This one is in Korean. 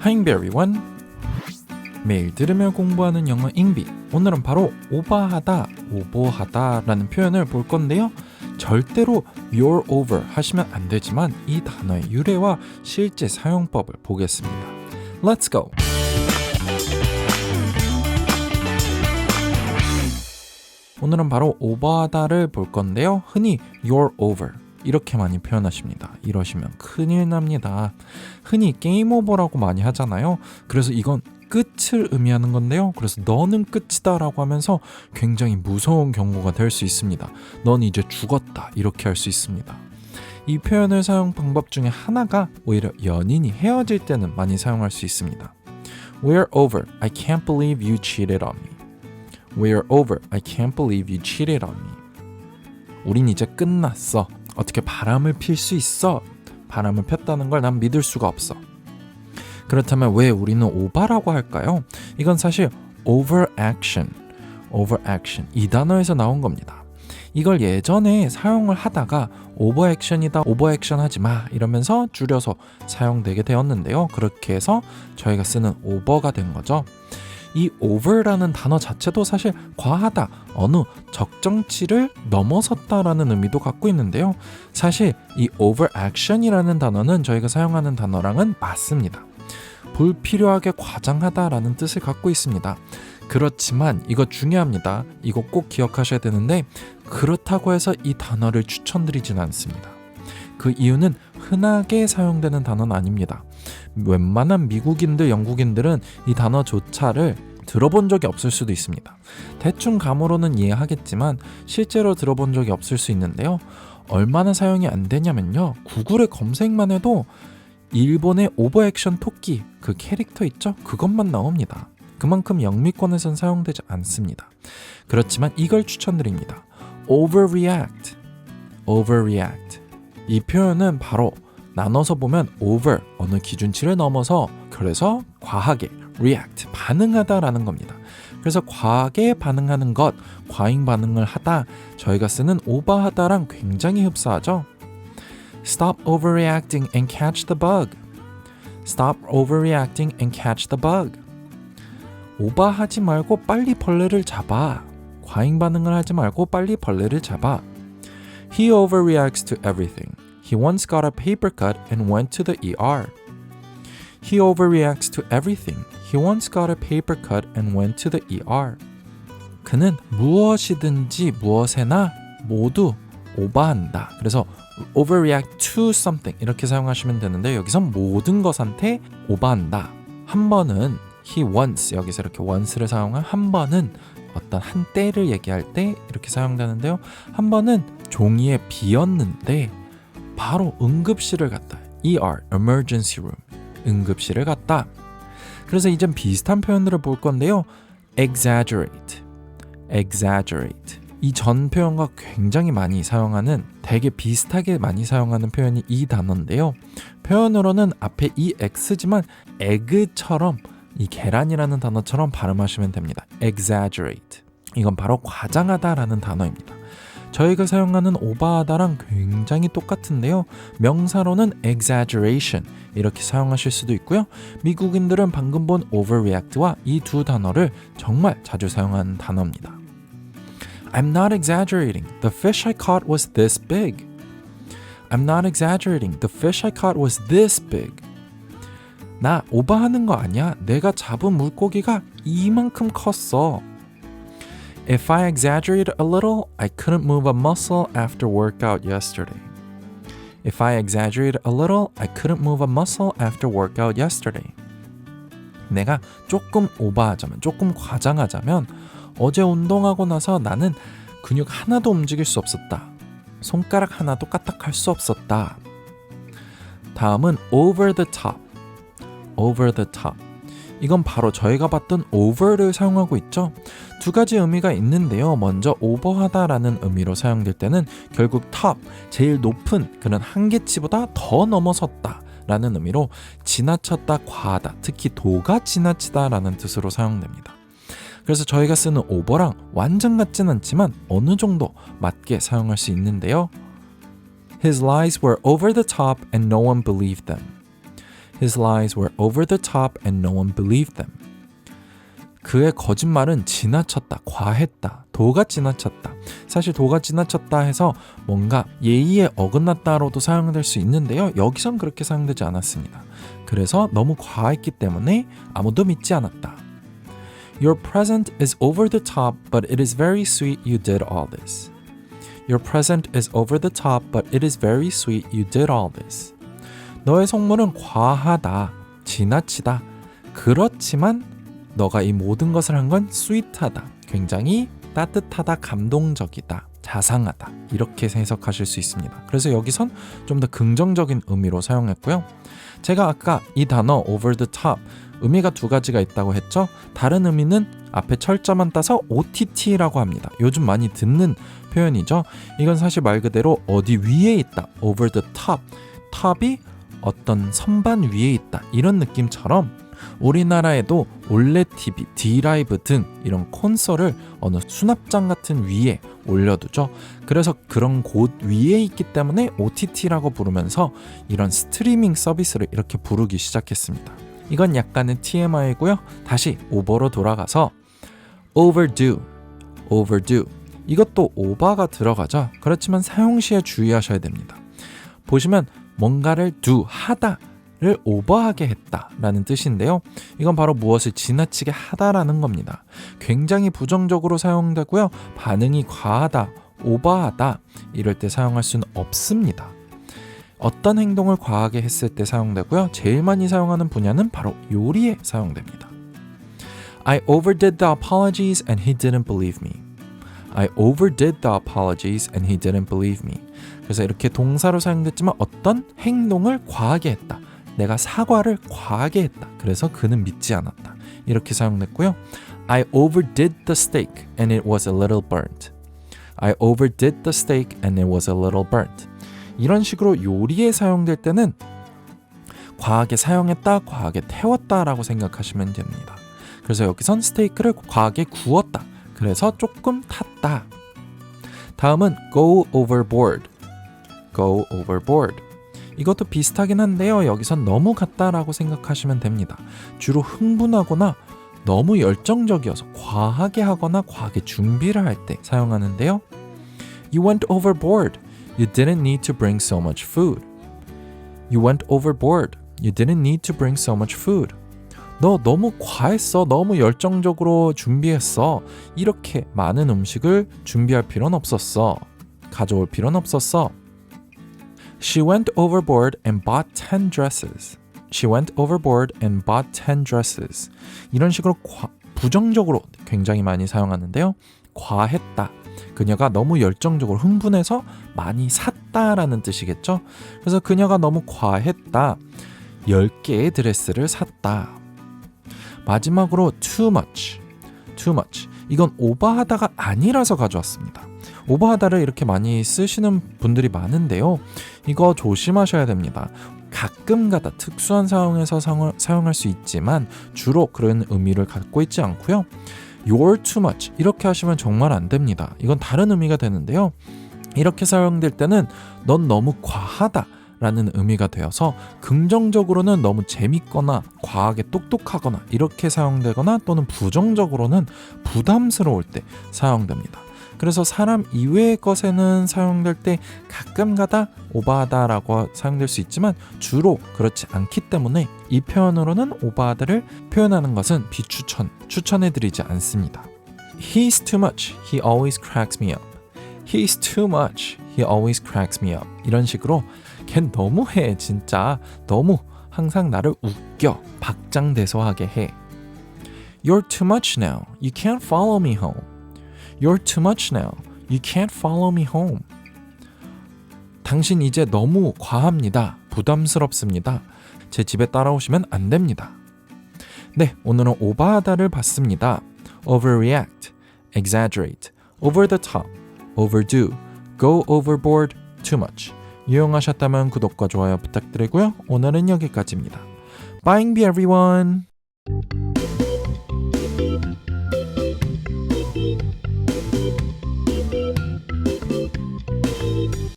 Hi everyone. 매일 들으며 공부하는 영어 잉비. 오늘은 바로 오버하다, 오버하다 라는 표현을 볼 건데요. 절대로 you're over 하시면 안 되지만 이 단어의 유래와 실제 사용법을 보겠습니다. Let's go! 오늘은 바로 오버하다를 볼 건데요. 흔히 you're over 이렇게 많이 표현하십니다. 이러시면 큰일 납니다. 흔히 게임 오버라고 많이 하잖아요. 그래서 이건 끝을 의미하는 건데요. 그래서 너는 끝이다 라고 하면서 굉장히 무서운 경고가 될 수 있습니다. 넌 이제 죽었다 이렇게 할 수 있습니다. 이 표현을 사용 방법 중에 하나가 오히려 연인이 헤어질 때는 많이 사용할 수 있습니다. We're over. I can't believe you cheated on me. We're over. I can't believe you cheated on me. 우린 이제 끝났어. 어떻게 바람을 필 수 있어? 바람을 폈다는 걸 난 믿을 수가 없어. 그렇다면 왜 우리는 오바라고 할까요? 이건 사실 overaction 이 단어에서 나온 겁니다. 이걸 예전에 사용을 하다가 오버액션이다, 오버액션 하지 마 이러면서 줄여서 사용되게 되었는데요. 그렇게 해서 저희가 쓰는 오버가 된 거죠. 이 over라는 단어 자체도 사실 과하다, 어느 적정치를 넘어섰다라는 의미도 갖고 있는데요. 사실 이 overaction이라는 단어는 저희가 사용하는 단어랑은 맞습니다. 불필요하게 과장하다라는 뜻을 갖고 있습니다. 그렇지만 이거 중요합니다. 이거 꼭 기억하셔야 되는데 그렇다고 해서 이 단어를 추천드리진 않습니다. 그 이유는 흔하게 사용되는 단어는 아닙니다. 웬만한 미국인들, 영국인들은 이 단어조차를 들어본 적이 없을 수도 있습니다. 대충 감으로는 이해하겠지만 실제로 들어본 적이 없을 수 있는데요. 얼마나 사용이 안 되냐면요. 구글에 검색만 해도 일본의 오버액션 토끼 그 캐릭터 있죠? 그것만 나옵니다. 그만큼 영미권에선 사용되지 않습니다. 그렇지만 이걸 추천드립니다. overreact. 이 표현은 바로 나눠서 보면 over, 어느 기준치를 넘어서 그래서 과하게 react, 반응하다라는 겁니다. 그래서 과하게 반응하는 것, 과잉 반응을 하다, 저희가 쓰는 오버하다랑 굉장히 흡사하죠. Stop overreacting and catch the bug. Stop overreacting and catch the bug. 오버하지 말고 빨리 벌레를 잡아. 과잉 반응을 하지 말고 빨리 벌레를 잡아. He overreacts to everything. He once got a paper cut and went to the ER. He overreacts to everything. He once got a paper cut and went to the ER. 그는 무엇이든지 무엇에나 모두 오버한다. 그래서 overreact to something 이렇게 사용하시면 되는데 여기서 모든 것한테 오버한다. 한 번은 he once, 여기서 이렇게 once를 사용한 한 번은 어떤 한 때를 얘기할 때 이렇게 사용되는데요. 한 번은 종이에 비었는데 바로 응급실을 갔다. ER, emergency room, 응급실을 갔다. 그래서 이젠 비슷한 표현들을 볼 건데요. exaggerate. 이 전 표현과 굉장히 많이 사용하는, 되게 비슷하게 많이 사용하는 표현이 이 단어인데요. 표현으로는 앞에 이 x지만 egg처럼 이 계란이라는 단어처럼 발음하시면 됩니다. exaggerate. 이건 바로 과장하다라는 단어입니다. 저희가 사용하는 오버하다랑 굉장히 똑같은데요. 명사로는 exaggeration 이렇게 사용하실 수도 있고요. 미국인들은 방금 본 overreact와 이 두 단어를 정말 자주 사용하는 단어입니다. I'm not exaggerating. The fish I caught was this big. I'm not exaggerating. The fish I caught was this big. 나 오버하는 거 아니야. 내가 잡은 물고기가 이만큼 컸어. If I exaggerate a little, I couldn't move a muscle after workout yesterday. If I exaggerate a little, I couldn't move a muscle after workout yesterday. 내가 조금 오버하자면, 조금 과장하자면 어제 운동하고 나서 나는 근육 하나도 움직일 수 없었다. 손가락 하나도 까딱할 수 없었다. 다음은 over the top. 이건 바로 저희가 봤던 over를 사용하고 있죠. 두 가지 의미가 있는데요. 먼저 오버하다라는 의미로 사용될 때는 결국 top, 제일 높은 그런 한계치보다 더 넘어섰다 라는 의미로 지나쳤다, 과하다, 특히 도가 지나치다 라는 뜻으로 사용됩니다. 그래서 저희가 쓰는 over랑 완전 같진 않지만 어느 정도 맞게 사용할 수 있는데요. His lies were over the top and no one believed them. His lies were over the top and no one believed them. 그의 거짓말은 지나쳤다, 과했다, 도가 지나쳤다. 사실 도가 지나쳤다 해서 뭔가 예의에 어긋났다로도 사용될 수 있는데요. 여기선 그렇게 사용되지 않았습니다. 그래서 너무 과했기 때문에 아무도 믿지 않았다. Your present is over the top, but it is very sweet you did all this. Your present is over the top, but it is very sweet you did all this. 너의 선물은 과하다, 지나치다. 그렇지만 너가 이 모든 것을 한 건 sweet하다, 굉장히 따뜻하다, 감동적이다, 자상하다 이렇게 해석하실 수 있습니다. 그래서 여기선 좀 더 긍정적인 의미로 사용했고요. 제가 아까 이 단어 over the top 의미가 두 가지가 있다고 했죠. 다른 의미는 앞에 철자만 따서 OTT라고 합니다. 요즘 많이 듣는 표현이죠. 이건 사실 말 그대로 어디 위에 있다, over the top, top이 어떤 선반 위에 있다 이런 느낌처럼 우리나라에도 올레 TV, D라이브 등 이런 콘솔을 어느 수납장 같은 위에 올려두죠. 그래서 그런 곳 위에 있기 때문에 OTT라고 부르면서 이런 스트리밍 서비스를 이렇게 부르기 시작했습니다. 이건 약간의 TMI고요. 다시 오버로 돌아가서 overdue, overdue. 이것도 오버가 들어가죠. 그렇지만 사용 시에 주의하셔야 됩니다. 보시면 뭔가를 do, 하다 를 오버하게 했다라는 뜻인데요. 이건 바로 무엇을 지나치게 하다라는 겁니다. 굉장히 부정적으로 사용되고요. 반응이 과하다, 오버하다 이럴 때 사용할 수는 없습니다. 어떤 행동을 과하게 했을 때 사용되고요. 제일 많이 사용하는 분야는 바로 요리에 사용됩니다. I overdid the apologies and he didn't believe me. I overdid the apologies and he didn't believe me. 그래서 이렇게 동사로 사용됐지만 어떤 행동을 과하게 했다. 내가 사과를 과하게 했다. 그래서 그는 믿지 않았다. 이렇게 사용됐고요. I overdid the steak and it was a little burnt. I overdid the steak and it was a little burnt. 이런 식으로 요리에 사용될 때는 과하게 사용했다, 과하게 태웠다라고 생각하시면 됩니다. 그래서 여기선 스테이크를 과하게 구웠다. 그래서 조금 탔다. 다음은 go overboard. go overboard. 이것도 비슷하긴 한데요. 여기선 너무 같다라고 생각하시면 됩니다. 주로 흥분하거나 너무 열정적이어서 과하게 하거나 과하게 준비를 할 때 사용하는데요. You went overboard. You didn't need to bring so much food. You went overboard. You didn't need to bring so much food. 너 너무 과했어. 너무 열정적으로 준비했어. 이렇게 많은 음식을 준비할 필요는 없었어. 가져올 필요는 없었어. She went overboard and bought 10 dresses. She went overboard and bought 10 dresses. 이런 식으로 부정적으로 굉장히 많이 사용하는데요. 과했다. 그녀가 너무 열정적으로 흥분해서 많이 샀다라는 뜻이겠죠. 그래서 그녀가 너무 과했다. 10개의 드레스를 샀다. 마지막으로 too much. too much. 이건 오버하다가 아니라서 가져왔습니다. 오버하다를 이렇게 많이 쓰시는 분들이 많은데요. 이거 조심하셔야 됩니다. 가끔가다 특수한 상황에서 사용할 수 있지만 주로 그런 의미를 갖고 있지 않고요. You're too much 이렇게 하시면 정말 안 됩니다. 이건 다른 의미가 되는데요. 이렇게 사용될 때는 넌 너무 과하다 라는 의미가 되어서 긍정적으로는 너무 재밌거나 과하게 똑똑하거나 이렇게 사용되거나 또는 부정적으로는 부담스러울 때 사용됩니다. 그래서 사람 이외의 것에는 사용될 때 가끔가다 오버하다라고 사용될 수 있지만 주로 그렇지 않기 때문에 이 표현으로는 오버하다를 표현하는 것은 추천해드리지 않습니다. He's too much. He always cracks me up. He's too much. He always cracks me up. 이런 식으로 걘 너무해. 진짜 너무 항상 나를 웃겨. 박장대소하게 해. You're too much now. You can't follow me home. You're too much now. You can't follow me home. 당신 이제 너무 과합니다. 부담스럽습니다. 제 집에 따라오시면 안 됩니다. 네, 오늘은 오버하다를 봤습니다. overreact, exaggerate, over the top, overdue, go overboard, too much. 유용하셨다면 구독과 좋아요 부탁드리고요. 오늘은 여기까지입니다. Bye everyone!